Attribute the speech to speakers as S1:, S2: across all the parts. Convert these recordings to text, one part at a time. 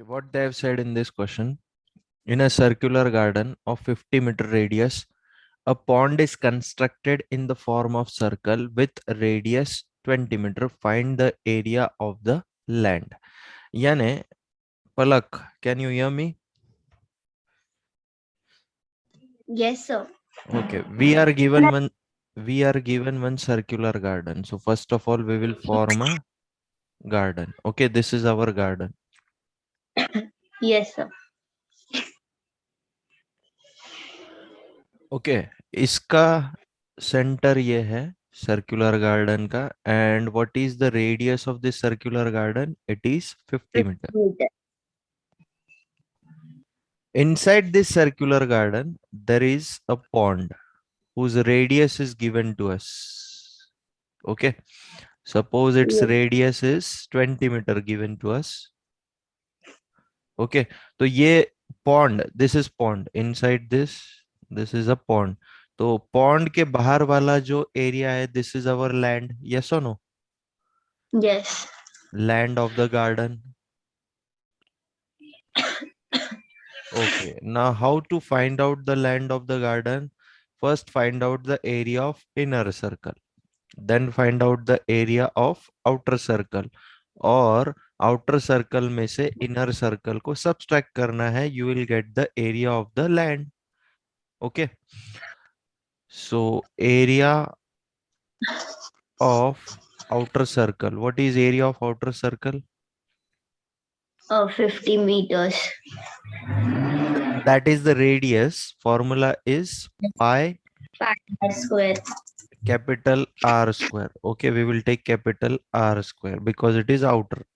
S1: what they have said in this question, in a circular garden of 50-meter radius, a pond is constructed in the form of circle with radius 20 meter. Find the area of the land. यानी Palak, can you hear me?
S2: Yes, sir.
S1: Okay, we are given one circular garden. So first of all, we will form a garden. Okay, this is our garden.
S2: Yes, sir.
S1: Okay इसका centre ये है circular garden का and what is the radius of this circular garden it is 50 metre
S2: 50 meter.
S1: inside this circular garden there is a pond whose radius is given to us. Okay, suppose its
S2: Yes.
S1: radius is 20 meter given to us. Okay, तो ये pond, this is pond, inside this is a pond. तो pond के बाहर वाला जो area है this is our land, yes और no?
S2: Yes.
S1: Land of the garden. Okay, now how to find out the land of the garden? First find out the area of inner circle, then find out the area of outer circle, और outer circle में से inner circle को subtract करना है, you will get the area of the land. Okay, so area of outer circle, what is area of outer circle?
S2: 50 meters.
S1: That is the radius. Formula is pi
S2: Pi r square.
S1: capital R square. Okay, we will take capital R square because it is outer.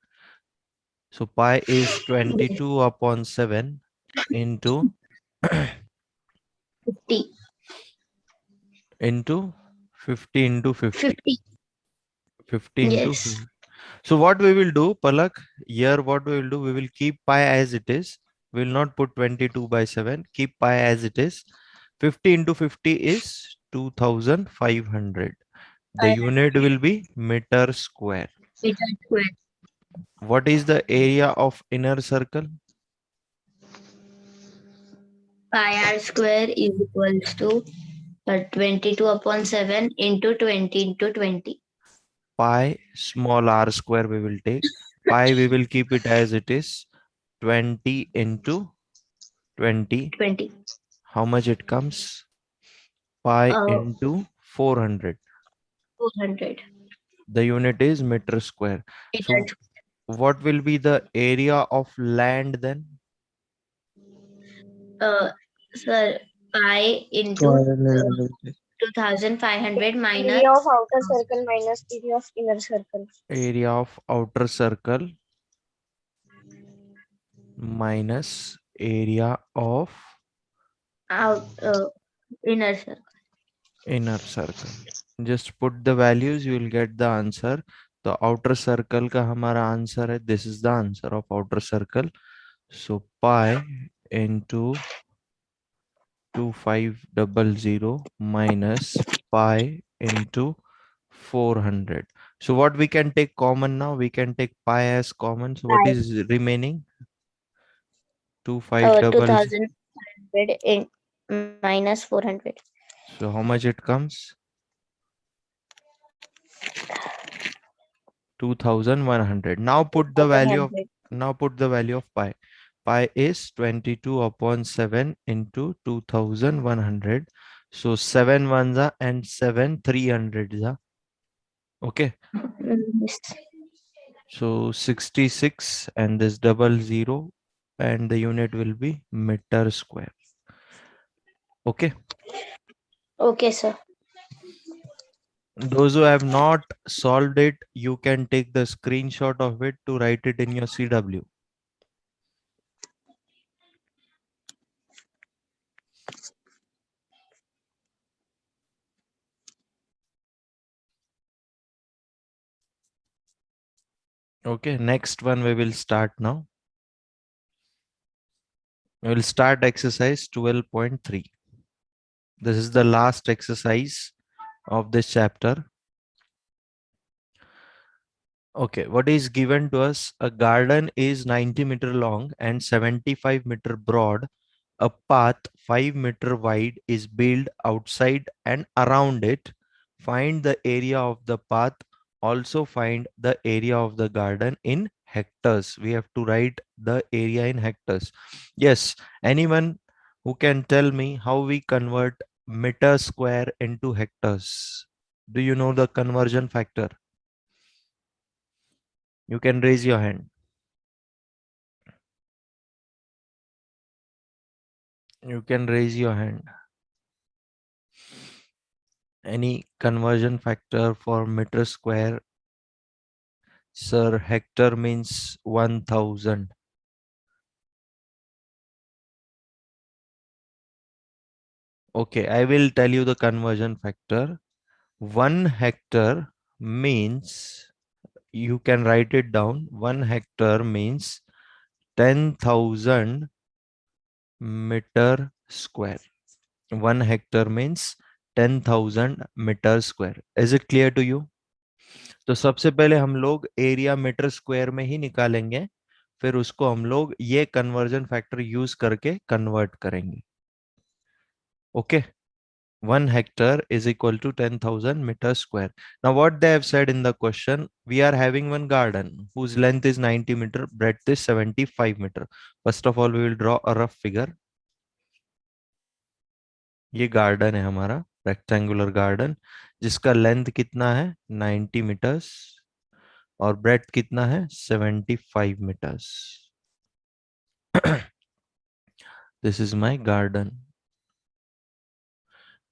S1: So pi is 22 upon 7 into
S2: 50.
S1: into 50 into 50.
S2: 50.
S1: 50 into
S2: Yes.
S1: 50. So what we will do, Palak, here what we will do, we will keep pi as it is. We will not put 22 by 7. Keep pi as it is. 50 into 50 is 2500. The unit will be meter square.
S2: Meter square.
S1: What is the area of inner circle?
S2: Pi r square is equals to 22 upon 7 into 20 into 20.
S1: Pi small r square we will take. Pi we will keep it as it is. 20 into 20.
S2: 20.
S1: How much it comes? Pi
S2: Uh,
S1: into 400.
S2: 400.
S1: The unit is meter square.
S2: Meter.
S1: So what will be the area of land then?
S2: Sir, pi into 2500 minus
S3: Area of outer circle minus area of inner circle.
S1: Area of outer circle minus area of
S2: out inner circle.
S1: inner circle. Just put the values, you will get the answer. The outer circle का हमारा answer है, this is the answer of outer circle. So pi into 2500 minus pi into 400. So what we can take common now? We can take pi as common. So what is remaining? 2500.
S2: 2500 in minus 400.
S1: So how much it comes? 2100. Now put the value of
S2: 100.
S1: pi. Pi is 22 upon 7 into 2100. So 7 ones are and 7 300s are. Okay.
S2: Yes.
S1: So 66 and this 00 and the unit will be meter square. Okay.
S2: Okay, sir.
S1: Those who have not solved it, you can take the screenshot of it to write it in your CW. Okay, next one we will start now. We will start exercise 12.3. This is the last exercise of this chapter. Okay, what is given to us? A garden is 90-meter long and 75-meter broad. A path 5-meter wide is built outside and around it. Find the area of the path. Also find the area of the garden in hectares. We have to write the area in hectares. Yes, anyone who can tell me how we convert meter square into hectares? Do you know the conversion factor? You can raise your hand. You can raise your hand. Any conversion factor for meter square? Sir, hectare means 1000. Okay, I will tell you the conversion factor. 1 hectare means, you can write it down. 1 hectare means 10,000 meter square. 1 hectare means 10,000 meter square. Is it clear to you? तो सबसे पहले हम लोग area metre square में ही निकालेंगे, फिर उसको हम लोग ये कन्वर्जन फैक्टर यूज करके कन्वर्ट करेंगे. Okay, 1 hectare is equal to 10,000 meters square. Now what they have said in the question, we are having one garden whose length is 90 meter, breadth is 75 meter. First of all, we will draw a rough figure. ये garden है हमारा, rectangular garden, जिसका length कितना है 90 metres और breadth कितना है 75 metres. This is my garden.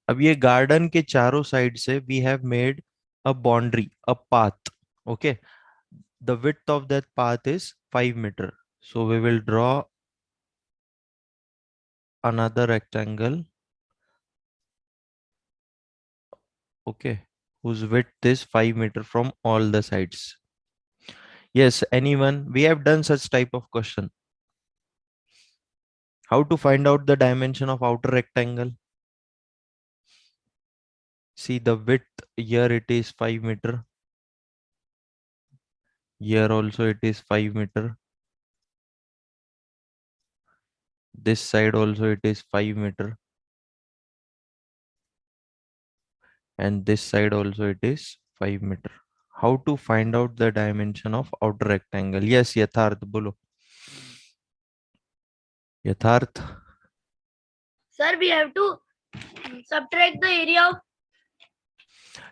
S1: अब ये गार्डन के चारों साइड से we have made a boundary, a path. Okay, the width of that path is 5 metre. So we will draw another rectangle, okay, whose width is 5 meter from all the sides. Yes, anyone? We have done such type of question. How to find out the dimension of outer rectangle? See the width, here it is 5 meter. Here also it is 5 meter. This side also it is 5 meter. And this side also it is 5 meter. How to find out the dimension of outer rectangle? Yes, Yatharth, bolo. Yatharth.
S3: Sir, we have to subtract the area of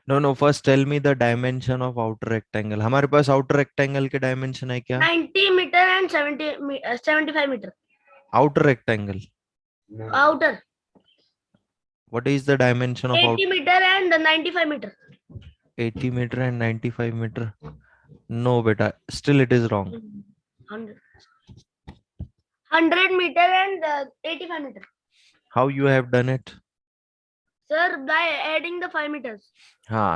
S1: No, first tell me the dimension of outer rectangle. हमारे पास outer rectangle के dimension है क्या?
S3: 90 meter and 75 meter.
S1: Outer rectangle.
S3: Outer.
S1: What is the dimension of
S3: 80 meter and 95 meter.
S1: 80 meter and 95 meter? No, beta. Still it is wrong.
S3: 100 meter and 85 meter.
S1: How you have done it?
S3: Sir, by adding the 5 meters.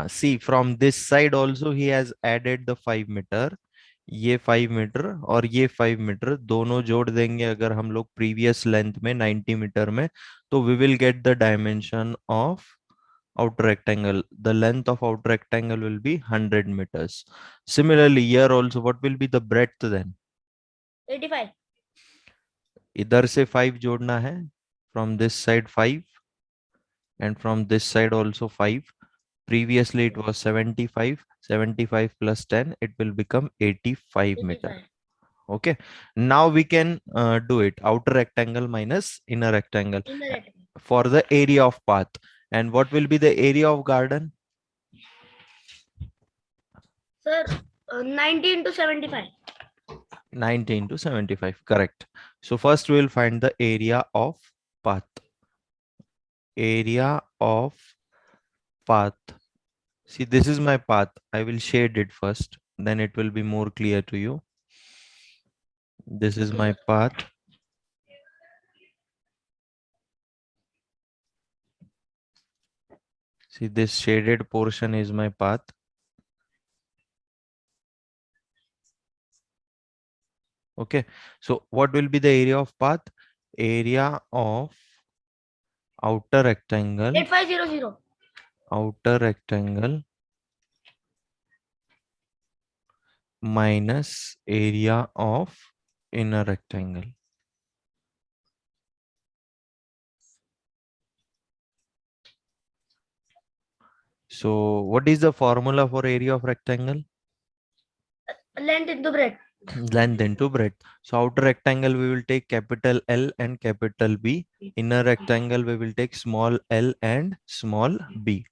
S1: See, from this side also he has added the 5 meter. ये 5 metre और ये 5 metre दोनों जोड़ देंगे अगर हम लोग previous length में 90 मीटर में, तो we will get the dimension of outer rectangle. The length of outer rectangle will be 100 meters. Similarly, here also what will be the breadth then?
S3: 85.
S1: इधर से 5 जोड़ना है, from this side 5 and from this side also 5. Previously it was 75. 75 plus 10, it will become 85 meter.
S3: 85.
S1: Okay, now we can do it. Outer rectangle minus inner rectangle
S3: Inner rectangle.
S1: for the area of path. And what will be the area of garden?
S3: Sir, 90 into 75.
S1: 90 into 75, correct. So first we will find the area of path. Area of path. See, this is my path. I will shade it first, then it will be more clear to you. This is my path. See, this shaded portion is my path. Okay, so what will be the area of path? Area of outer rectangle.
S3: 8500.
S1: Outer rectangle minus area of inner rectangle. So what is the formula for area of rectangle?
S3: Length into breadth.
S1: Length into breadth. So outer rectangle we will take capital L and capital B. Inner rectangle we will take small l and small b.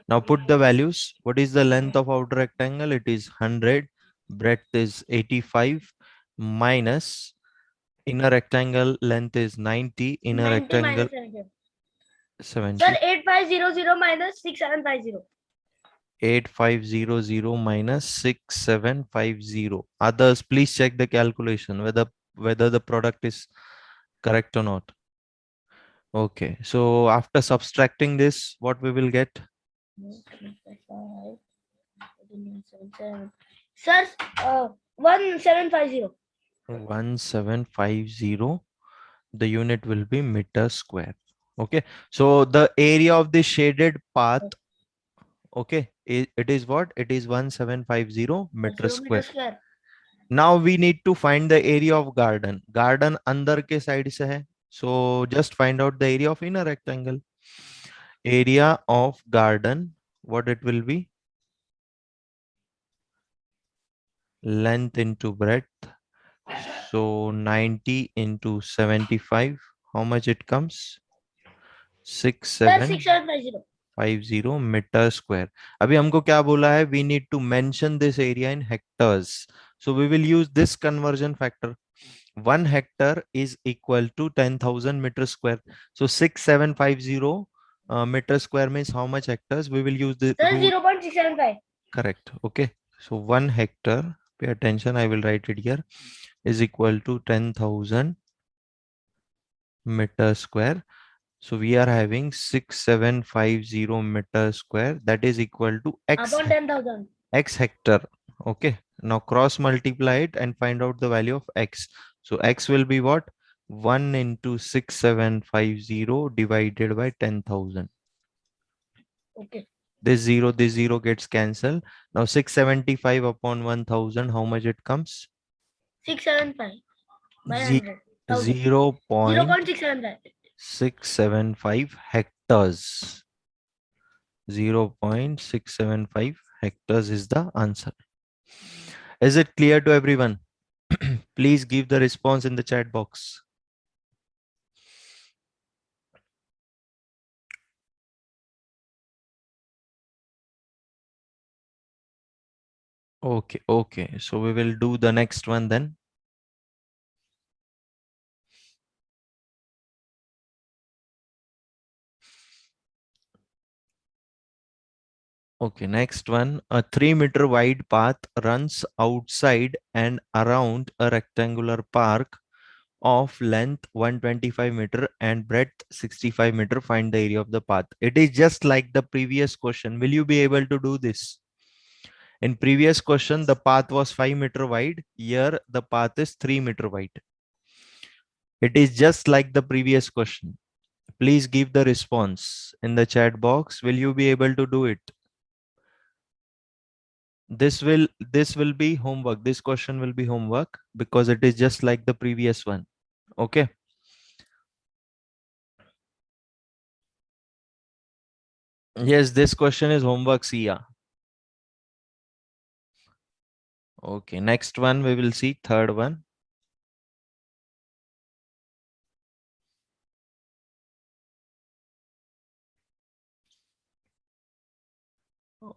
S1: Now put the values. What is the length of outer rectangle? It is 100. Breadth is 85 minus inner rectangle length is 90. Inner
S3: 90
S1: rectangle
S3: minus
S1: 70.
S3: Sir, 8500 minus 6750.
S1: 8500 minus 6750. Others, please check the calculation whether the product is correct or not. Okay, so after subtracting this, what we will get?
S3: Sir, 1750.
S1: 1750. The unit will be meter square. Okay, so the area of the shaded path, okay, it is what? It is 1750 meter square. Now we need to find the area of garden. Garden अंदर के side से है. So just find out the area of inner rectangle. Area of garden, what it will be? Length into breadth. So 90 into 75. How much it comes? 6750 meter square. अभी हमको क्या बोला है? We need to mention this area in hectares. So we will use this conversion factor. 1 hectare is equal to 10,000 meter square. So 6750 meter square means how much hectares? We will use the
S3: Sir,
S1: rule.
S3: 0.675.
S1: Correct. Okay. So 1 hectare, pay attention, I will write it here, is equal to 10,000 meter square. So we are having 6750 meter square, that is equal to x,
S3: Upon 10,000.
S1: x hectare. Okay. Now cross multiply it and find out the value of x. So x will be what? 1 into 6750 divided by 10,000.
S3: Okay.
S1: This zero gets cancelled. Now 675 upon 1000, how much it comes?
S3: 675 by
S1: Ze-
S3: 100.
S1: 0.675
S3: 0.675.
S1: hectares. 0.675 hectares is the answer. Is it clear to everyone? Please give the response in the chat box. Okay, okay. So we will do the next one then. Okay, next one. A 3-meter wide path runs outside and around a rectangular park of length 125 meter and breadth 65 meter. Find the area of the path. It is just like the previous question. Will you be able to do this? In previous question, the path was 5-meter wide. Here, the path is 3-meter wide. It is just like the previous question. Please give the response in the chat box. Will you be able to do it? This will be homework. This question will be homework because it is just like the previous one. Okay. Yes, this question is homework, Sia. Okay, next one we will see, third one.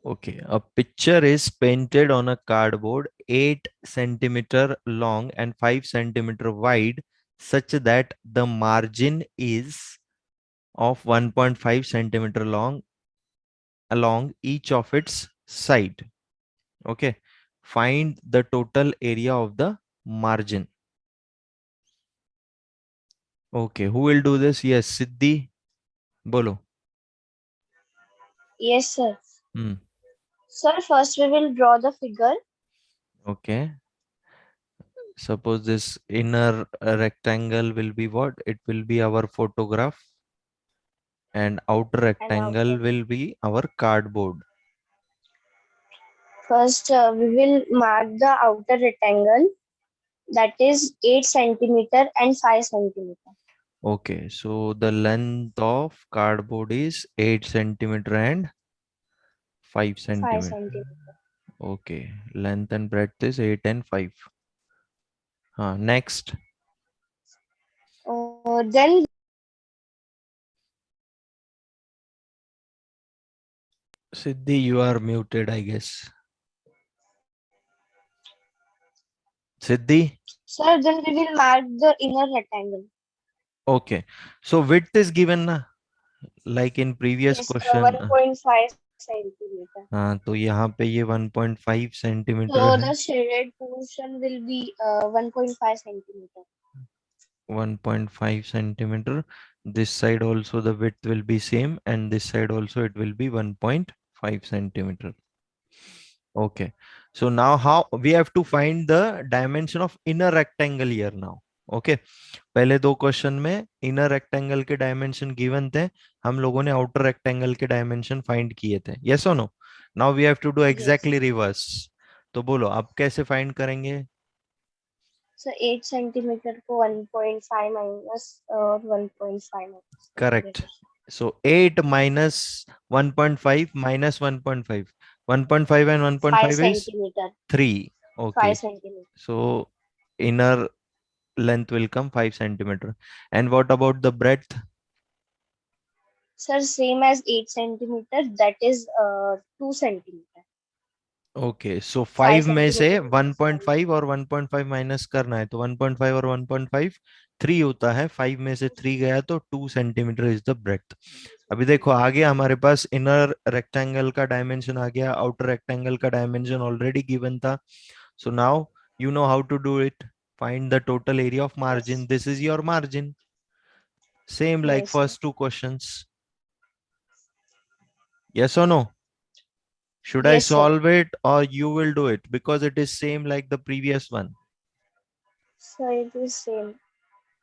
S1: Okay, a picture is painted on a cardboard 8 centimeter long and 5 centimeter wide such that the margin is of 1.5 centimeter long along each of its side. Okay, find the total area of the margin. Okay, who will do this? Yes, Siddhi, bolo.
S4: Yes, sir.
S1: Hmm.
S4: Sir, first we will draw the figure.
S1: Okay. Suppose this inner rectangle will be what? It will be our photograph and outer rectangle will be our cardboard.
S4: First, we will mark the outer rectangle, that is 8 centimeter and 5 centimeter.
S1: Okay, so the length of cardboard is 8 centimeter and 5
S4: 5
S1: centimeter.
S4: centimeter.
S1: Okay, length and breadth is 8 and 5. Next.
S4: Then
S1: Siddhi, you are muted, I guess. Siddhi?
S4: sir, then we will mark the inner rectangle.
S1: Okay. So width is given na? Like in previous
S4: Yes,
S1: question.
S4: 1.5 centimeter.
S1: तो यहाँ पे ये 1.5 centimetre
S4: So
S1: है.
S4: the shaded portion will be 1.5 centimeter.
S1: 1.5 centimeter. This side also the width will be same, and this side also it will be 1.5 centimeter. Okay. So now how we have to find the dimension of inner rectangle here now. Okay. पहले दो question में inner rectangle के dimension given थे, हम लोगों ने outer rectangle के dimension find किए थे. यस और no? Now we have to do
S4: Yes.
S1: Exactly reverse. तो बोलो आप कैसे फाइंड करेंगे?
S4: So 8 centimeter को 1.5 minus और 1.5 minus
S1: Correct. So 8 minus 1.5 minus 1.5. 1.5 and
S4: 5
S1: 1.5 is
S4: centimeter.
S1: 3.
S4: 5
S1: Okay.
S4: centimeter.
S1: So inner length will come 5 centimeter. And what about the breadth?
S4: Sir, same as 8 centimeter, that is 2 centimeter.
S1: Okay, सो
S4: 5
S1: 5 में से
S4: centimeter.
S1: 1.5 और 1.5 minus करना है, तो 1.5 और 1.5 3 होता है, 5 में से 3 गया तो 2 सेंटीमीटर इज द ब्रेथ. अभी देखो आ गया हमारे पास इनर रेक्टेंगल का डायमेंशन आ गया, आउटर रेक्टेंगल का डायमेंशन ऑलरेडी गिवन था. So now you know how to do it. Find the total area of margin. This is your margin, same like
S4: Yes, sir.
S1: First two questions. Yes or no? Should I
S4: Yes, sir.
S1: solve it or you will do it? Because it is same like the previous one.
S4: So it is same.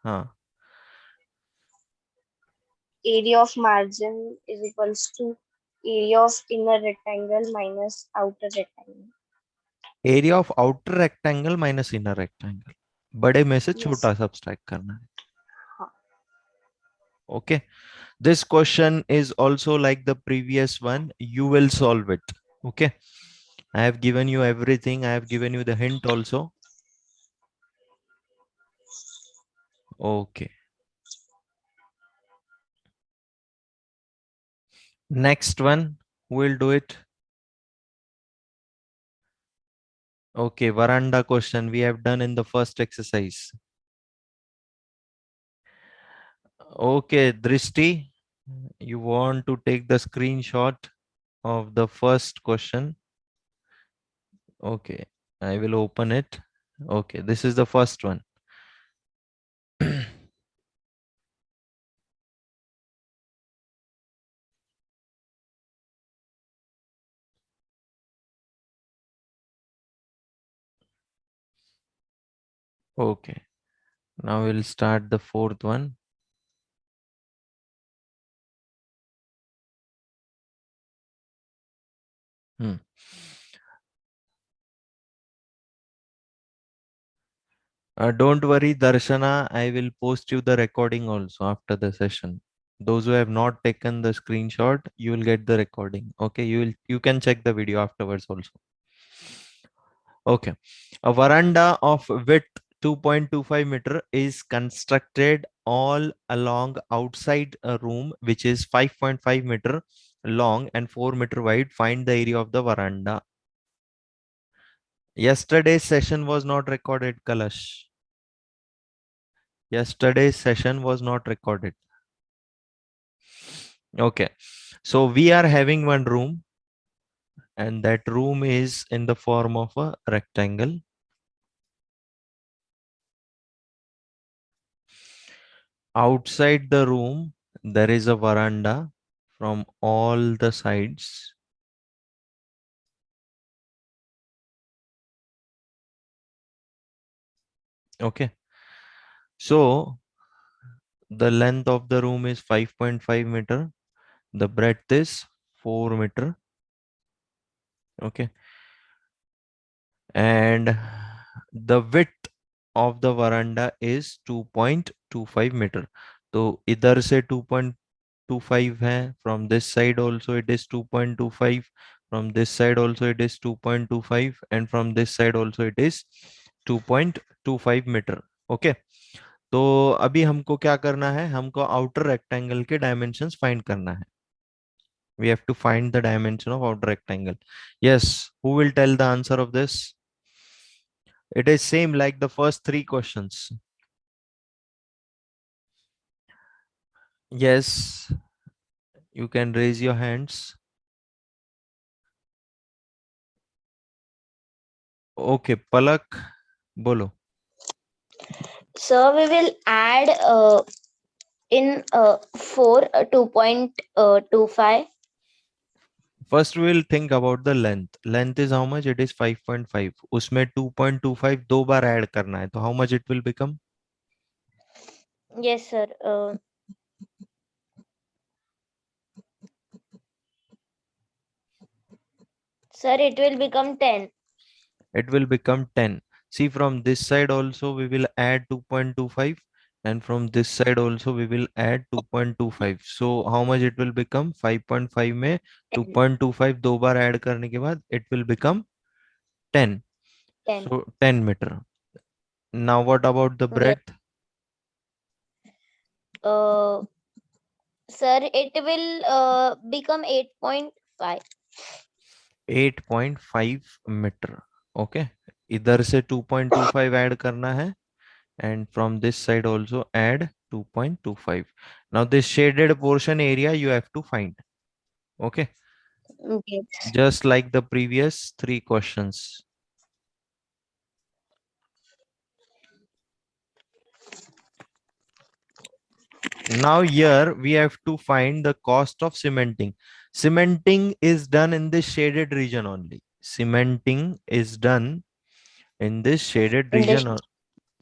S1: हाँ.
S4: Area of margin is equals to area of inner rectangle minus outer rectangle.
S1: Area of outer rectangle minus inner rectangle. बड़े में से
S4: Yes.
S1: छोटा subtract करना है.
S4: हाँ.
S1: Okay. This question is also like the previous one. You will solve it. Okay. I have given you everything. I have given you the hint also. Okay. Next one, who will do it? Okay, veranda question we have done in the first exercise. Okay, Drishti, you want to take the screenshot of the first question? Okay, I will open it. Okay, this is the first one. Okay, now we'll start the fourth one. Don't worry, Darshana, I will post you the recording also after the session. Those who have not taken the screenshot, you will get the recording. Okay, you can check the video afterwards also. Okay, a veranda of width 2.25 meter is constructed all along outside a room which is 5.5 meter long and 4 meter wide. Find the area of the veranda. Yesterday's session was not recorded, Kalash. Yesterday's session was not recorded. Okay, so we are having one room and that room is in the form of a rectangle. Outside the room, there is a veranda from all the sides. Okay, so the length of the room is 5.5 meter. The breadth is 4 meter. Okay, and the width of the veranda is 2.25 meter. तो इधर से 2.25 है, from this side also it is 2.25, from this side also it is 2.25, and from this side also it is 2.25 meter. Okay, तो अभी हमको क्या करना है, हमको आउटर रेक्टेंगल के डायमेंशंस फाइंड करना है. We have to find the dimension of outer rectangle. Yes, who will tell the answer of this? It is same like the first three questions. Yes, you can raise your hands. Okay, Palak, bolo.
S4: So we will add in 4 2.25.
S1: First, we will think about the length. Length is how much? It is 5.5. उसमें 2.25 दो बार add करना है. तो how much it will become?
S4: Yes, sir. Sir, it will become 10.
S1: It will become 10. See, from this side also we will add 2.25, and from this side also we will add 2.25. So how much it will become? 5.5 में 2.25 दो बार add करने के बाद it will become 10.
S4: 10.
S1: So 10 meter. Now what about the
S4: Yes.
S1: breadth?
S4: Sir, it will become 8.5.
S1: 8.5 meter. Okay. इधर से 2.25 add करना है, and from this side also add 2.25. Now this shaded portion area you have to find. Okay,
S4: Yes.
S1: just like the previous three questions. Now here we have to find the cost of cementing. Cementing is done in this shaded region only. Cementing is done in this shaded
S4: In this-
S1: region.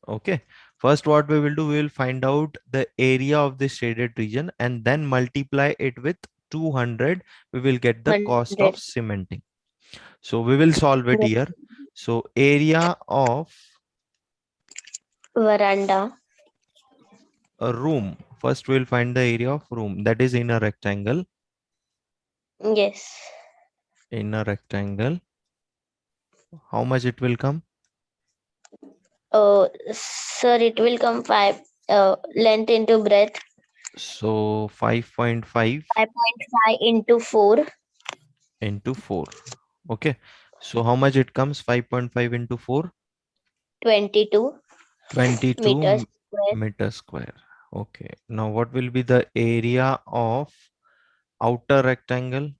S1: Okay, first what we will do, we will find out the area of this shaded region and then multiply it with 200. We will get the cost
S4: 100.
S1: of cementing. So we will solve it
S4: Yes.
S1: here. So area of
S4: Veranda.
S1: a room. First we will find the area of room, that is in a rectangle.
S4: Yes.
S1: In a rectangle, how much it will come?
S4: Sir, it will come 5 length into breadth.
S1: So 5.5
S4: 5.5 into 4.
S1: into 4. Okay, so how much it comes? 5.5 into 4,
S4: 22
S1: 22
S4: meters square.
S1: meter square. Okay, now what will be the area of outer rectangle?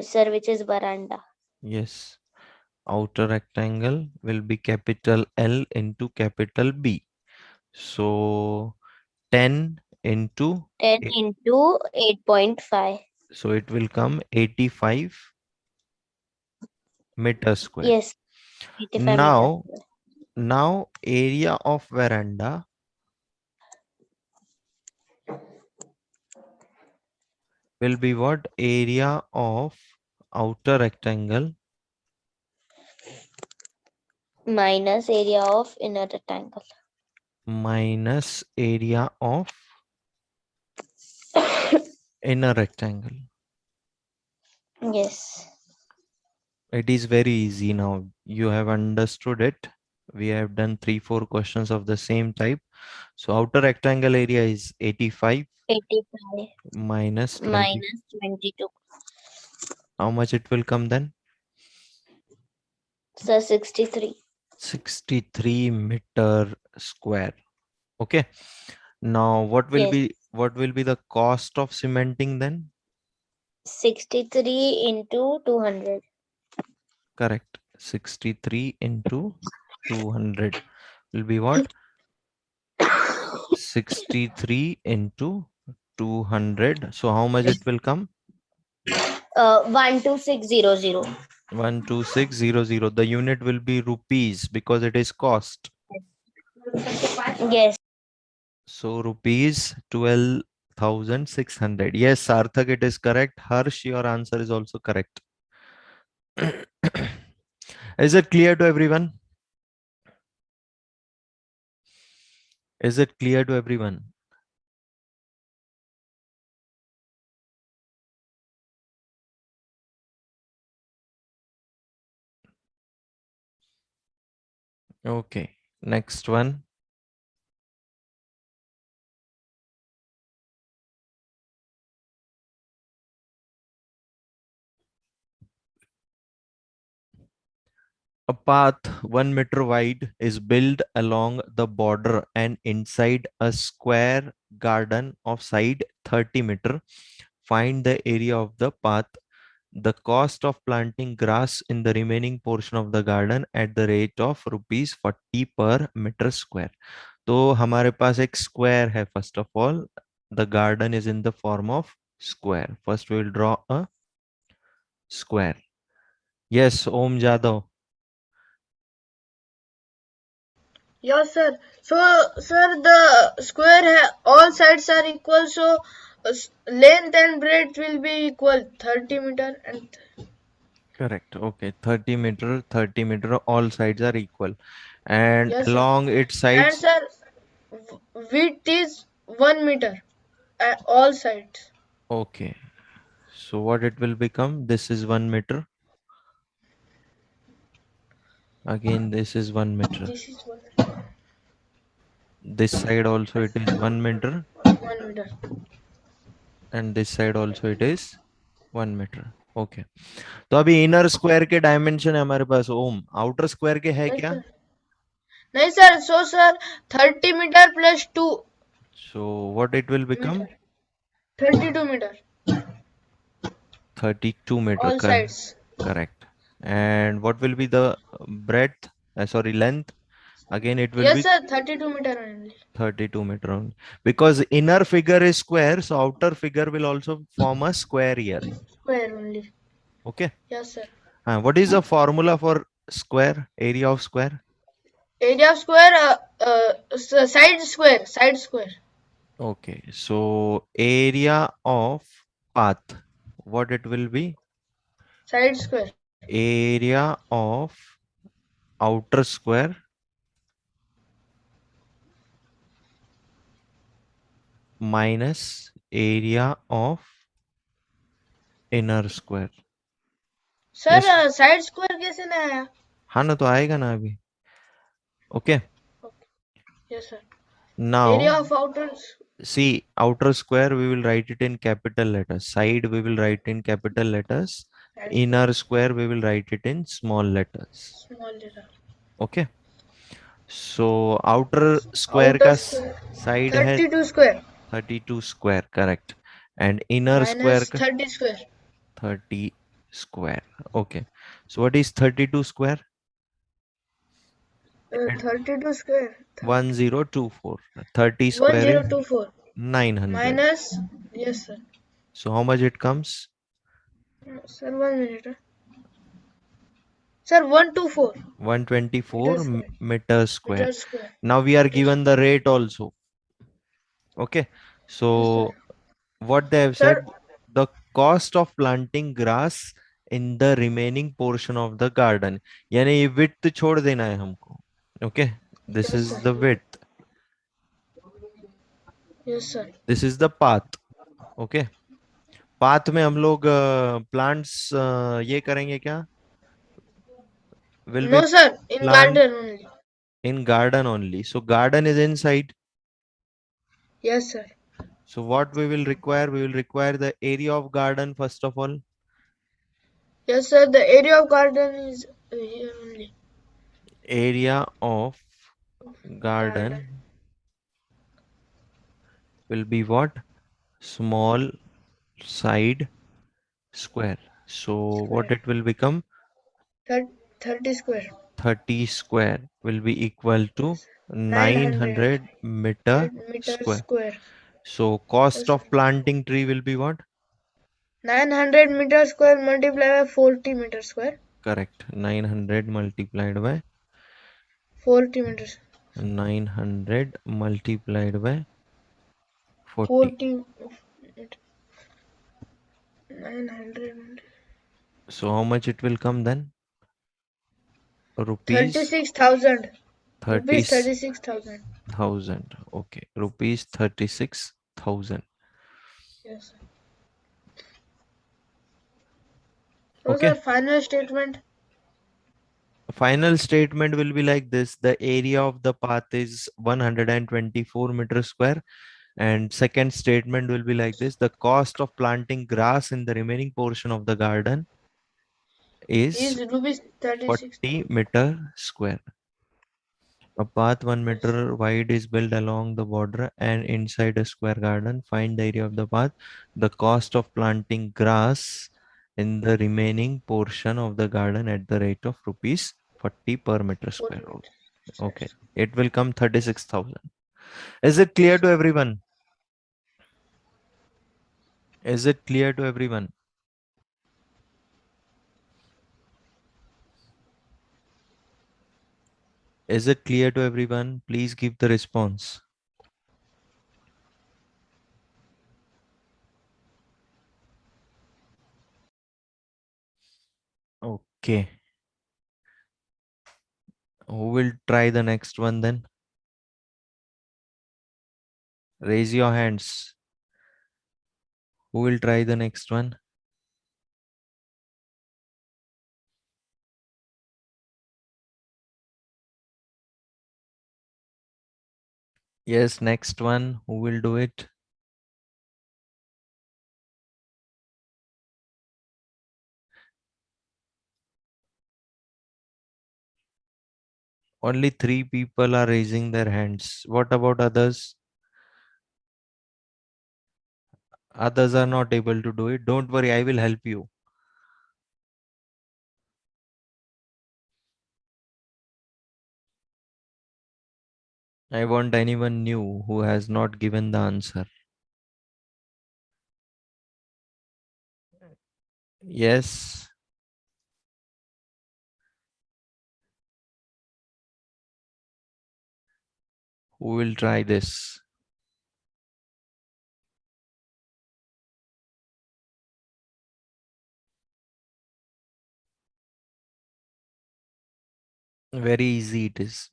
S4: Sir, which is veranda.
S1: Yes, outer rectangle will be capital L into capital B. So 10 into
S4: 10
S1: eight-
S4: into 8.5.
S1: so it will come 85 meter square.
S4: Yes. 85
S1: Now,
S4: meters.
S1: now area of veranda will be what? Area of outer rectangle
S4: Minus area of inner rectangle.
S1: minus area of inner rectangle.
S4: Yes.
S1: It is very easy now. You have understood it. We have done 3-4 questions of the same type. So outer rectangle area is 85
S4: 85
S1: minus 20.
S4: minus 22.
S1: How much it will come then?
S4: So 63.
S1: 63 meter square. Okay. Now what will
S4: Yes.
S1: be the cost of cementing then?
S4: 63 into 200.
S1: Correct. 63 into 200 will be what? 63 into 200. So how much it will come?
S4: 12600.
S1: 12600. The unit will be rupees because it is cost.
S4: Yes.
S1: So rupees 12,600. Yes, Sarthak, it is correct. Harsh, your answer is also correct. Is it clear to everyone? Is it clear to everyone? Okay, next one. A path 1 meter wide is built along the border and inside a square garden of side 30 meter. Find the area of the path, the cost of planting grass in the remaining portion of the garden at the rate of rupees 40 per meter square. तो हमारे पास एक square है. First of all, the garden is in the form of square. First we will draw a square. Yes, Om Jadhav.
S3: Yes, sir. So, sir, the square all sides are equal, so length and breadth will be equal 30 meter and
S1: Correct. Okay. 30 meter, 30 meter, all sides are equal. And
S3: yes, sir.
S1: along its
S3: And
S1: sides,
S3: sir, width is 1 meter at all sides.
S1: okay. So what it will become? This is 1 meter. Again, this is 1 meter.
S3: This is
S1: This side also it is 1 meter.
S3: 1 meter.
S1: And this side also it is 1 meter. Okay. तो अभी inner square के dimension है हमारे पास. ओम, outer square के है
S3: Yes,
S1: क्या?
S3: sir. नहीं sir, so sir 30 meter plus 2
S1: So what it will become?
S3: meter. 32 meter
S1: 32 meter.
S3: all sides.
S1: Correct. And what will be the breadth? Sorry, length. Again, it will
S3: Yes,
S1: be
S3: sir, 32 meter only.
S1: 32 meter only. Because inner figure is square, so outer figure will also form a square here.
S3: Square only.
S1: Okay.
S3: Yes, sir.
S1: What is the formula for square? Area of square?
S3: Area of square, side square, side square.
S1: Okay. So area of path. What it will be?
S3: Side square.
S1: Area of outer square minus area of inner square.
S3: Sir
S1: Yes.
S3: Side square कैसे ना आया?
S1: हाँ ना, तो आएगा ना अभी. Okay.
S3: Yes sir.
S1: Now
S3: area of outer.
S1: see, outer square we will write it in capital letters. Side we will write in capital letters. Inner square we will write it in small letters.
S3: Small letter.
S1: Okay. So outer square
S3: outer
S1: का
S3: square
S1: side है
S3: 32 square
S1: 32 square. Correct. And inner square
S3: minus
S1: का
S3: 30 square
S1: 30 square. Okay. So what is 32 square?
S3: 32 square
S1: 1024. 30 square is
S3: 1024
S1: 900.
S3: Minus. Yes sir.
S1: So how much it comes?
S3: Sir 1 minute. Sir 124
S1: 124
S3: meter
S1: meter square.
S3: Metre square.
S1: Now we are given the rate also. Okay. So what they have
S3: Sir.
S1: said, the cost of planting grass in the remaining portion of the garden. यानी ये width छोड़ देना है हमको. Okay. This
S3: Yes,
S1: is
S3: sir.
S1: the width.
S3: Yes sir.
S1: This is the path. Okay. Path में हम लोग plants ये करेंगे क्या? Will
S3: no
S1: we
S3: sir, in
S1: plant
S3: garden only.
S1: in garden only? So garden is inside.
S3: Yes sir.
S1: So what we will require? We will require the area of garden first of all.
S3: Yes sir, the area of garden is here only.
S1: Area of garden will be what? Small side square. So what it will become?
S3: 30 square
S1: 30 square will be equal to
S3: 900
S1: 900 meter
S3: metre
S1: square.
S3: Square.
S1: So cost of planting tree will be what?
S3: 900 metre square multiply by 40 metre square.
S1: Correct. 900 multiplied by
S3: 40 metre
S1: 900 multiplied by 40.
S3: 40 900.
S1: So how much it will come then? rupees
S3: 36,000. Rupees
S1: 30,000.
S3: 36,000.
S1: Okay, rupees 36,000.
S3: Yes, sir. So,
S1: Okay.
S3: sir, final statement.
S1: Final statement will be like this: the area of the path is 124 meter square. And second statement will be like this: the cost of planting grass in the remaining portion of the garden is
S3: Is rupees
S1: 40
S3: 36,000.
S1: meter square. A path 1
S3: Yes.
S1: meter wide is built along the border and inside a square garden. Find the area of the path. The cost of planting grass in the remaining portion of the garden at the rate of rupees 40 per meter
S3: 4
S1: square.
S3: meters.
S1: Okay. It will come 36,000. Is it clear
S3: Yes.
S1: to everyone? Is it clear to everyone? Is it clear to everyone? Please give the response. Okay. Who will try the next one then? Raise your hands. Who will try the next one? Yes, next one. Who will do it? Only 3 people are raising their hands. What about others? Others are not able to do it. Don't worry, I will help you. I want anyone new who has not given the answer. Yes. Who will try this? Very easy it is.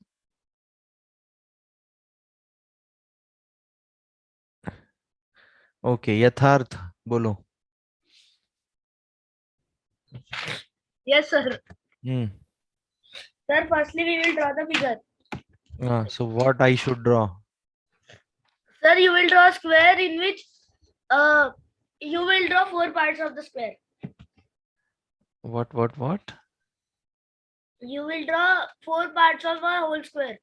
S1: Okay, Yatharth, bolo.
S3: Yes, sir.
S1: Hmm.
S3: Sir, firstly, we will draw the figure.
S1: So what I should draw?
S3: Sir, you will draw a square in which you will draw 4 parts of the square.
S1: What?
S3: You will draw 4 parts of a whole square.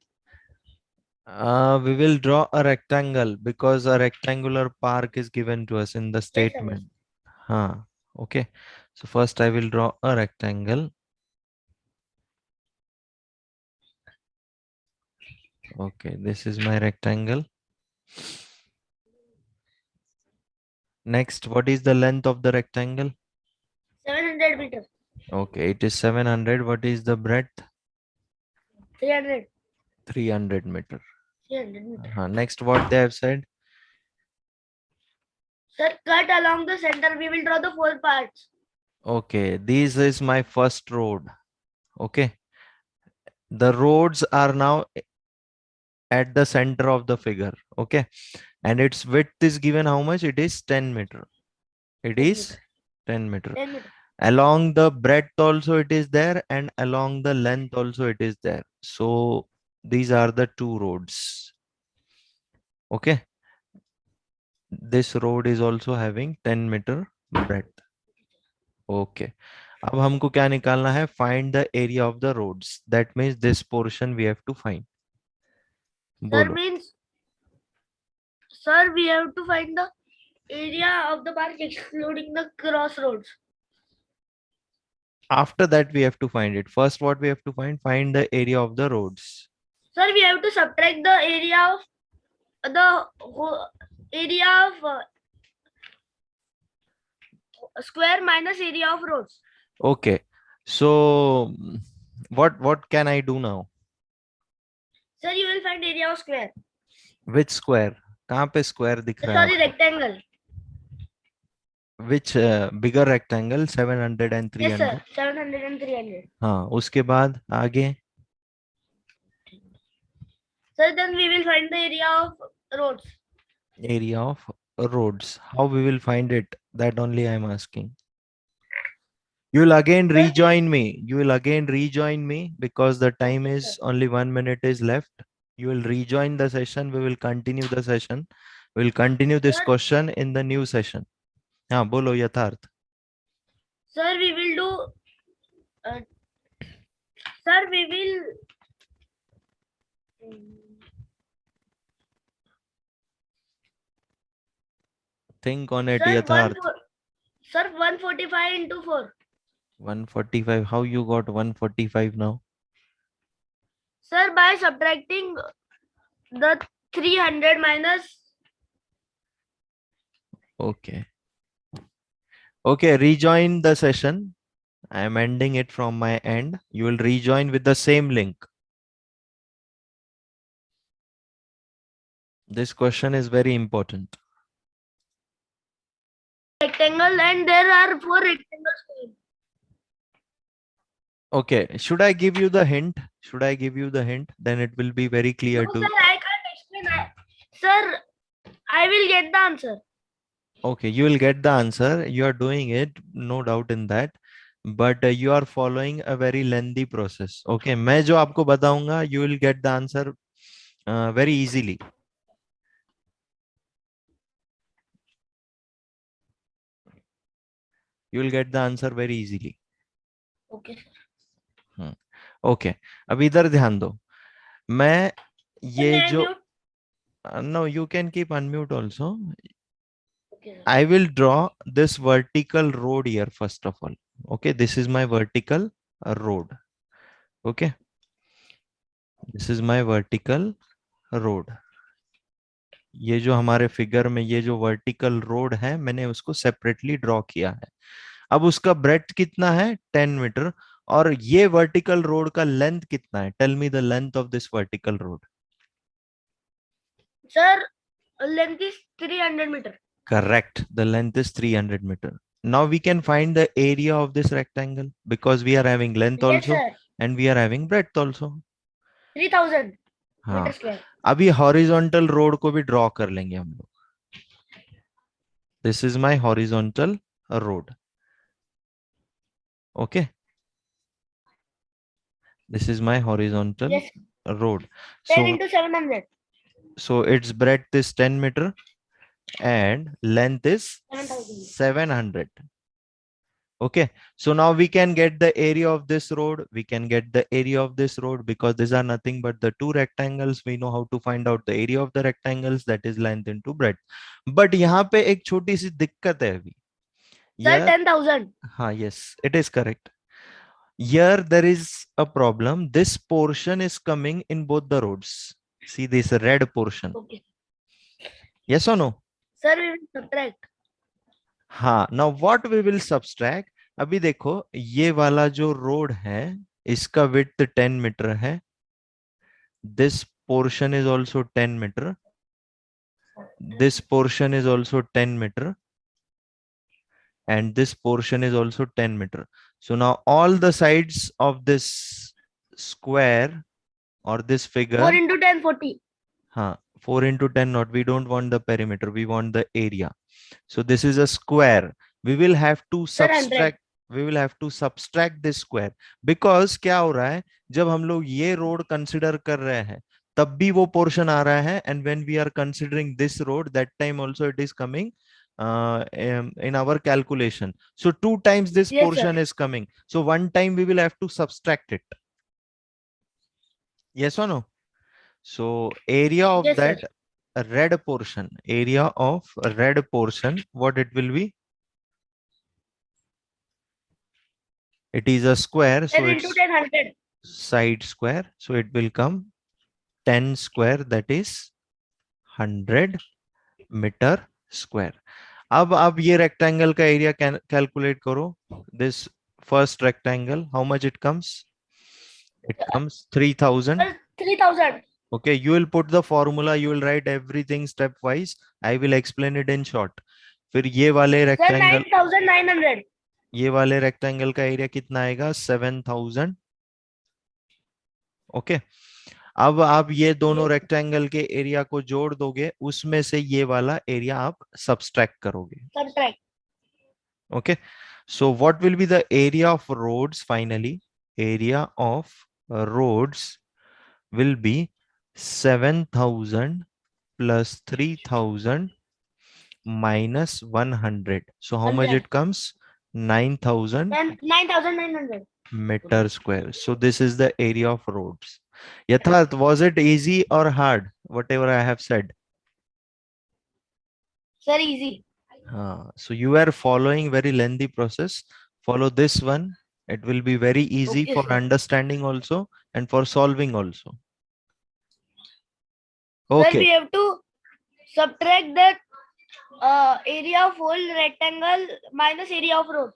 S1: We will draw a rectangle because a rectangular park is given to us in the
S3: Yes, sir.
S1: statement. Huh. Okay. So first I will draw a rectangle. Okay, this is my rectangle. Next, what is the length of the rectangle?
S3: 700 meters.
S1: Okay, it is 700. What is the breadth?
S3: 300.
S1: 300 meter.
S3: 300 meters.
S1: Next, what they have said?
S3: Sir, cut along the center. We will draw the 4 parts.
S1: Okay, this is my first road. Okay. The roads are now at the center of the figure. Okay. And its width is given how much? It is 10 meter. It
S3: 10
S1: is
S3: meters.
S1: 10 meter.
S3: 10 meters.
S1: Along the breadth also it is there, and along the length also it is there. So these are the two roads. Okay. This road is also having 10 meter breadth. Okay. अब हमको क्या निकालना है? Find the area of the roads. That means this portion we have to find.
S3: Sir,
S1: बोलो.
S3: means, sir, we have to find the area of the park excluding the crossroads.
S1: After that we have to find it. First what we have to find the area of the roads.
S3: Sir, we have to subtract the area of the whole area of square minus area of roads.
S1: Okay. So what can I do now?
S3: Sir, you will find area of square.
S1: Which square? कहाँ पे square दिख रहा है?
S3: Sorry, rectangle.
S1: which bigger rectangle 700 and
S3: Yes,
S1: 300.
S3: sir. 700 and 300.
S1: हाँ, उसके बाद आगे
S3: Sir, then we will find the area of roads.
S1: area of roads. How we will find it? That only I am asking. You will again
S3: Sir,
S1: rejoin me. You will again rejoin me because the time
S3: Okay,
S1: is
S3: sir.
S1: only 1 minute is left. You will rejoin the session. We will continue the session. We will continue this
S3: Sir,
S1: question in the new session. हाँ बोलो यथार्थ.
S3: Sir, we will do. Uh, sir, we will.
S1: Think on it,
S3: Sir,
S1: यथार्थ.
S3: Sir, 145 into 4.
S1: 145. How you got 145 now?
S3: Sir, by subtracting the 300 minus.
S1: Okay. Okay, rejoin the session. I am ending it from my end. You will rejoin with the same link. This question is very important.
S3: Rectangle, and there are 4 rectangles.
S1: Okay, should I give you the hint? Should I give you the hint? Then it will be very clear
S3: No,
S1: to.
S3: sir, I can't explain. Sir, I will get the answer.
S1: Okay, you will get the answer. You are doing it, no doubt in that. But you are following a very lengthy process. Okay, मैं जो आपको बताऊंगा, you will get the answer very easily. You will get the answer very easily.
S3: Okay.
S1: Okay, अब इधर ध्यान दो. मैं ये
S3: Can I
S1: जो
S3: mute?
S1: no, you can keep unmute also.
S3: Okay, sir.
S1: I will draw this vertical road here first of all. Okay, this is my vertical road. Okay, this is my vertical road. ये जो हमारे figure में ये जो vertical road है मैंने उसको separately draw किया है. अब उसका ब्रेड्थ कितना है 10 मीटर और ये वर्टिकल रोड का लेंथ कितना है. Tell me the length of this vertical road.
S3: Sir, length is 300 meter.
S1: Correct. The length is 300 meter. Now we can find the area of this rectangle because we are having length
S3: Yes,
S1: also
S3: sir.
S1: and we are having breadth also.
S3: 3000
S1: हाँ,
S3: meter square.
S1: अभी horizontal road को भी draw कर लेंगे हम लोग. This is my horizontal road. Okay, this is my horizontal
S3: Yes.
S1: road.
S3: 10
S1: So
S3: into 700.
S1: so its breadth is 10 meter and length is
S3: 7,000.
S1: 700. Okay, so now we can get the area of this road. We can get the area of this road because these are nothing but the two rectangles. We know how to find out the area of the rectangles, that is length into breadth. But यहाँ पे एक छोटी सी दिक्कत है अभी.
S3: Sir,
S1: Yeah,
S3: 10,000.
S1: हाँ, yes, it is correct. Here there is a problem. This portion is coming in both the roads. See this red portion.
S3: Okay.
S1: Yes or no?
S3: Sir, we will subtract.
S1: हाँ. Now what we will subtract? अभी देखो ये वाला जो road है इसका width 10 metre है. This portion is also 10 meter. This portion is also 10 meter. And this portion is also 10 meter. So now all the sides of this square or this figure.
S3: 4 into 10, 40.
S1: 4 into 10 not. We don't want the perimeter. We want the area. So this is a square. We will have to
S3: Sir, 100.
S1: subtract. We will have to subtract this square because क्या हो रहा है जब हम लोग ये road consider कर रहे हैं तब भी वो पोर्शन आ रहा है and when we are considering this road that time also it is coming in our calculation. So 2 times this
S3: Yes,
S1: portion
S3: sir.
S1: is coming. So 1 time we will have to subtract it. Yes or no? So area of
S3: Yes,
S1: that
S3: sir.
S1: red portion, area of red portion, what it will be? It is a square, so
S3: 10
S1: it's
S3: into 10, 100.
S1: side square. So it will come 10 square, that is 100 meter square. अब ये rectangle का area calculate करो. This first rectangle, how much it comes? It comes 3000.
S3: Sir, 3,000.
S1: Okay, you will put the formula, you will write everything stepwise. I will explain it in short. फिर ये वाले
S4: sir
S1: rectangle
S4: 9900.
S1: ये वाले rectangle का area कितना आएगा 7000. Okay. अब आप ये दोनों रेक्टेंगल के एरिया को जोड़ दोगे, उसमें से ये वाला एरिया आप सब्सट्रैक्ट करोगे.
S4: Subtract.
S1: Okay, so what will be the area of roads finally? Area of roads will be 7000 plus 3000 minus 100. So how much
S4: 100.
S1: it comes? 9000
S4: Then 9900.
S1: meter square. So this is the area of roads. Yatharth, was it easy or hard, whatever I have said?
S4: Sir, easy.
S1: So you are following very lengthy process. Follow this one. It will be very easy
S4: Okay,
S1: for
S4: sir.
S1: understanding also and for solving also.
S4: Sir, we
S1: Okay.
S4: have to subtract the area of whole rectangle minus area of road.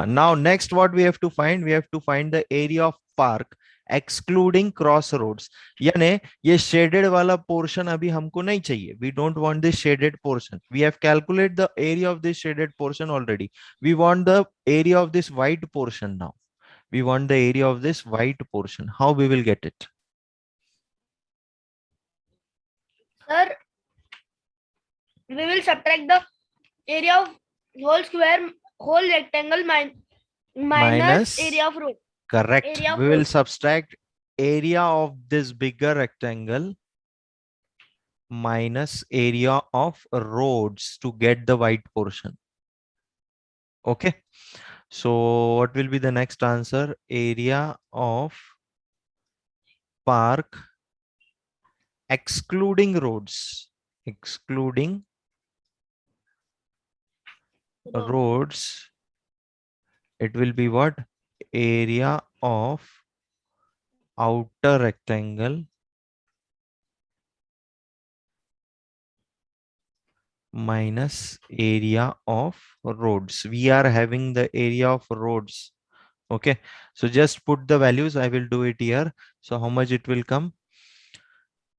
S1: Now next what we have to find? We have to find the area of park excluding crossroads. यानी ये shaded वाला portion अभी हमको नहीं चाहिए. We don't want this shaded portion. We have calculated the area of this shaded portion already. We want the area of this white portion now. We want the area of this white portion. How we will get it?
S4: Sir, we will subtract the area of whole square, whole rectangle minus area of road.
S1: Correct.
S4: Area of
S1: We will
S4: road.
S1: subtract area of this bigger rectangle minus area of roads to get the white portion. Okay. So what will be the next answer? Area of park excluding roads. Excluding roads. It will be what? Area of outer rectangle minus area of roads. We are having the area of roads. Okay, so just put the values. I will do it here. So how much it will come?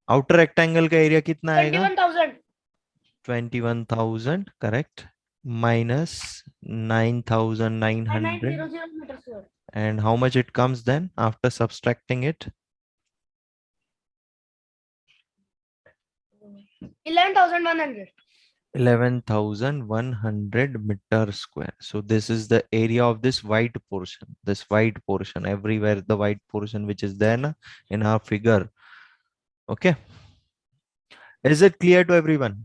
S1: Outer rectangle का area कितना आएगा?
S4: 21,000.
S1: 21,000, correct. Minus 9,900.
S4: 9900 meters square.
S1: And how much it comes then after subtracting it?
S4: 11,100.
S1: 11,100 meter square. So this is the area of this white portion. This white portion, everywhere the white portion which is there in our figure. Okay. Is it clear to everyone?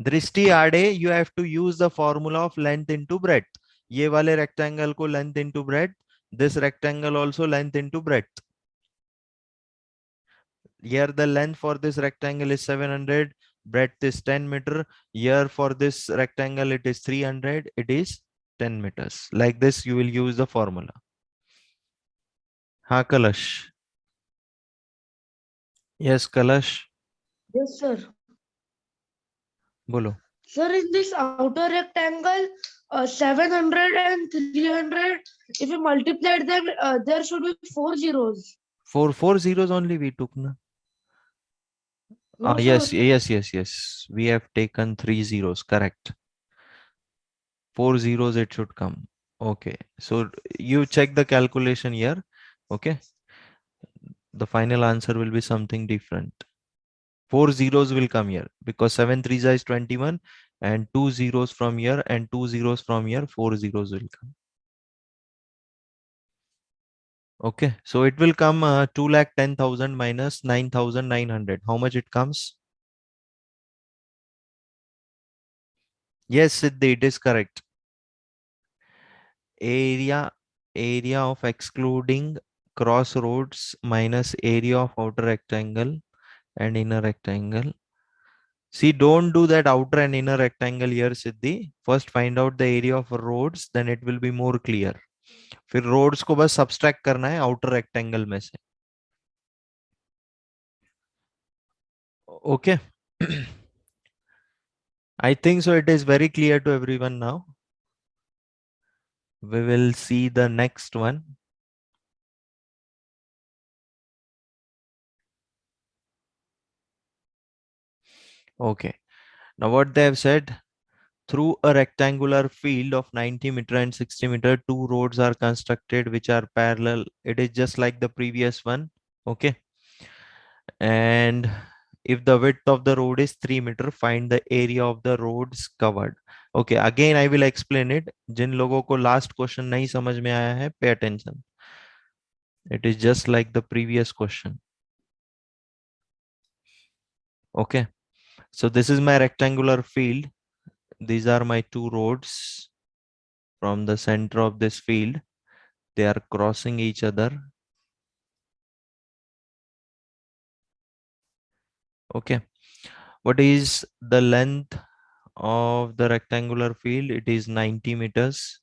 S1: Drishti Ade, you have to use the formula of length into breadth. ये वाले rectangle को length into breadth. This rectangle also length into breadth. Here the length for this rectangle is 700. Breadth is 10 meter. Here for this rectangle it is 300. It is 10 meters. Like this you will use the formula. हाँ Kalash. Yes Kalash.
S3: Yes, sir.
S1: बोलो.
S3: Sir, in this outer rectangle, 700 and 300, if you multiply them, there should be 4 zeros.
S1: Four zeros only we took na.
S3: No,
S1: Yes,
S3: sir.
S1: yes. We have taken 3 zeros. Correct. 4 zeros it should come. Okay. So you check the calculation here. Okay. The final answer will be something different. 4 zeros will come here because 7 3s is 21 and 2 zeros from here and 2 zeros from here. 4 zeros will come. Okay. So it will come 2,10,000 minus 9,900. How much it comes? Yes, Siddhi, it is correct. Area of excluding crossroads minus area of outer rectangle and inner rectangle. See, don't do that outer and inner rectangle here, Siddhi. First find out the area of roads, then it will be more clear. फिर roads को बस subtract करना है outer rectangle में से. Okay. I think so it is very clear to everyone now. We will see the next one. Okay. Now what they have said, through a rectangular field of 90 meter and 60 meter, two roads are constructed which are parallel. It is just like the previous one. Okay. And if the width of the road is 3 meter, find the area of the roads covered. Okay, again I will explain it. जिन लोगों को last question नहीं समझ में आया है, pay attention. It is just like the previous question. Okay, so this is my rectangular field. These are my two roads. From the center of this field, they are crossing each other. Okay, what is the length of the rectangular field? It is 90 meters.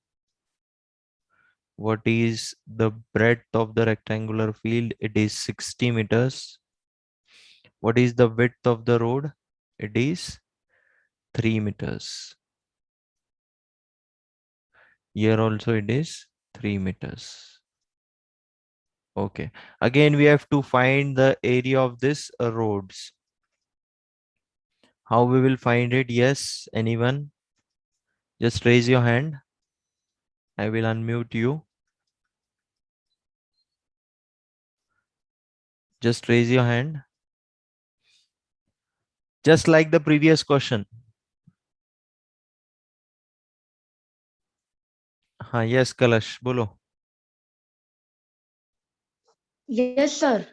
S1: What is the breadth of the rectangular field? It is 60 meters. What is the width of the road? It is 3 meters. Here also it is 3 meters. Okay. Again, we have to find the area of this roads. How we will find it? Yes, anyone? Just raise your hand. I will unmute you. Just raise your hand. Just like the previous question. हाँ, yes, Kalash, बोलो.
S3: Yes, sir.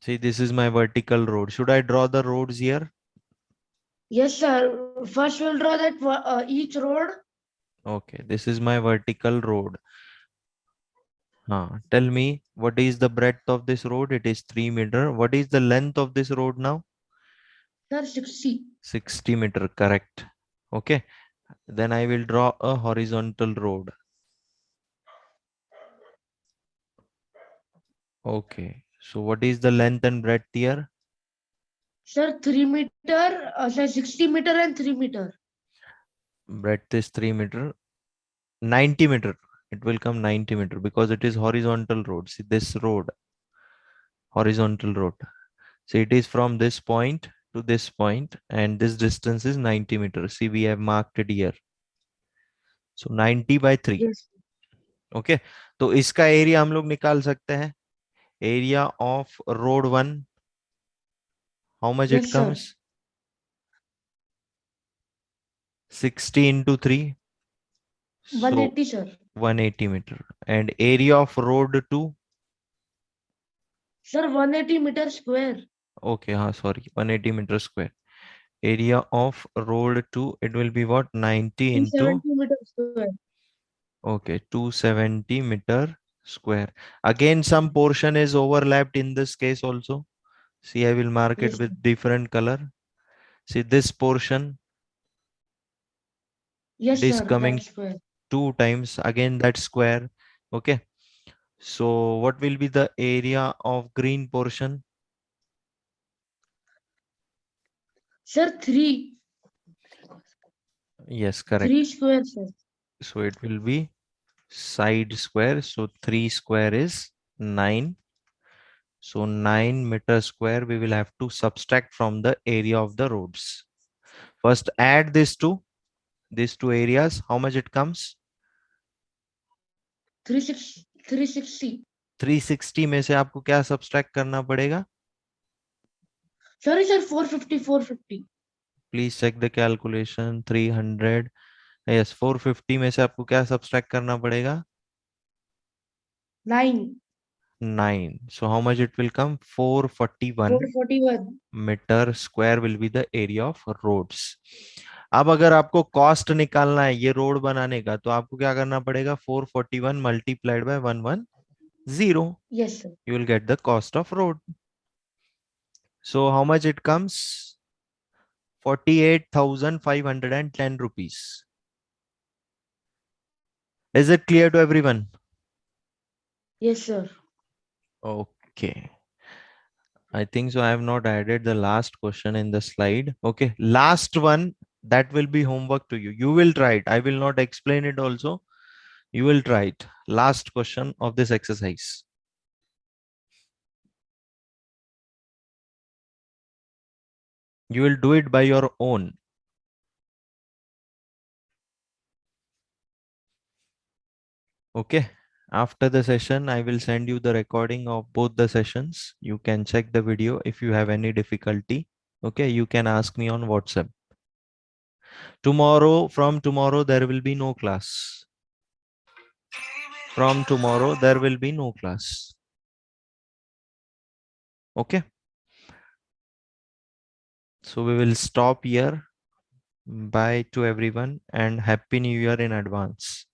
S1: See, this is my vertical road. Should I draw the roads here?
S3: Yes, sir. First, we'll draw that each road.
S1: Okay, this is my vertical road. Tell me, what is the breadth of this road? It is 3 meter. What is the length of this road now?
S3: Sir, 60.
S1: 60 meter, correct. Okay, then I will draw a horizontal road. Okay, so what is the length and breadth here?
S3: Sir, 3 meter, sir, 60 meter and 3 meter.
S1: Breadth is 3 meter. 90 meter. It will come 90 meter because it is horizontal road. See this road, horizontal road. So it is from this point to this point and this distance is 90 meters. See, we have marked it here. So 90 by 3.
S3: Yes.
S1: Okay. तो इसका area हम लोग निकाल सकते हैं. Area of road 1. How much
S3: Yes,
S1: it comes? 60 into 3.
S3: 180, sir.
S1: 180 meter. And area of road 2.
S3: Sir, 180 meter square.
S1: Okay, sorry, 180 meter square. Area of road 2, it will be what? 90 into
S3: 270 meter square.
S1: okay, 270 meter square. Again, some portion is overlapped in this case also. See, I will mark it
S3: Yes,
S1: with different color. See this portion,
S3: yes,
S1: it is
S3: sir.
S1: coming
S3: That's square.
S1: 2 times. Again, that square. Okay. So what will be the area of green portion?
S3: Sir, 3.
S1: Yes, correct.
S3: 3 square, sir.
S1: So it will be side square. So 3 square is 9. So 9 meter square we will have to subtract from the area of the roads. First add these two areas. How much it comes?
S3: 360.
S1: 360 में से आपको क्या subtract करना पड़ेगा?
S3: Sorry, sir, 450, 450.
S1: Please check the calculation. 300. Yes, 450 में से आपको क्या subtract करना पड़ेगा?
S3: 9.
S1: 9. So how much it will come? 441
S3: 441.
S1: meter square will be the area of roads. अब अगर आपको कॉस्ट निकालना है ये रोड बनाने का तो आपको क्या करना पड़ेगा? 441 multiplied by 110.
S3: Yes, sir.
S1: You will get the cost of road. So how much it comes? 48,510 rupees. Is it clear to everyone?
S3: Yes, sir.
S1: Okay. I think so. I have not added the last question in the slide. Okay. Last one, that will be homework to you. You will try it. I will not explain it also. You will try it. Last question of this exercise. You will do it by your own. Okay. After the session, I will send you the recording of both the sessions. You can check the video. If you have any difficulty, okay, you can ask me on WhatsApp. From tomorrow, there will be no class. From tomorrow, there will be no class. Okay. So we will stop here. Bye to everyone and Happy New Year in advance.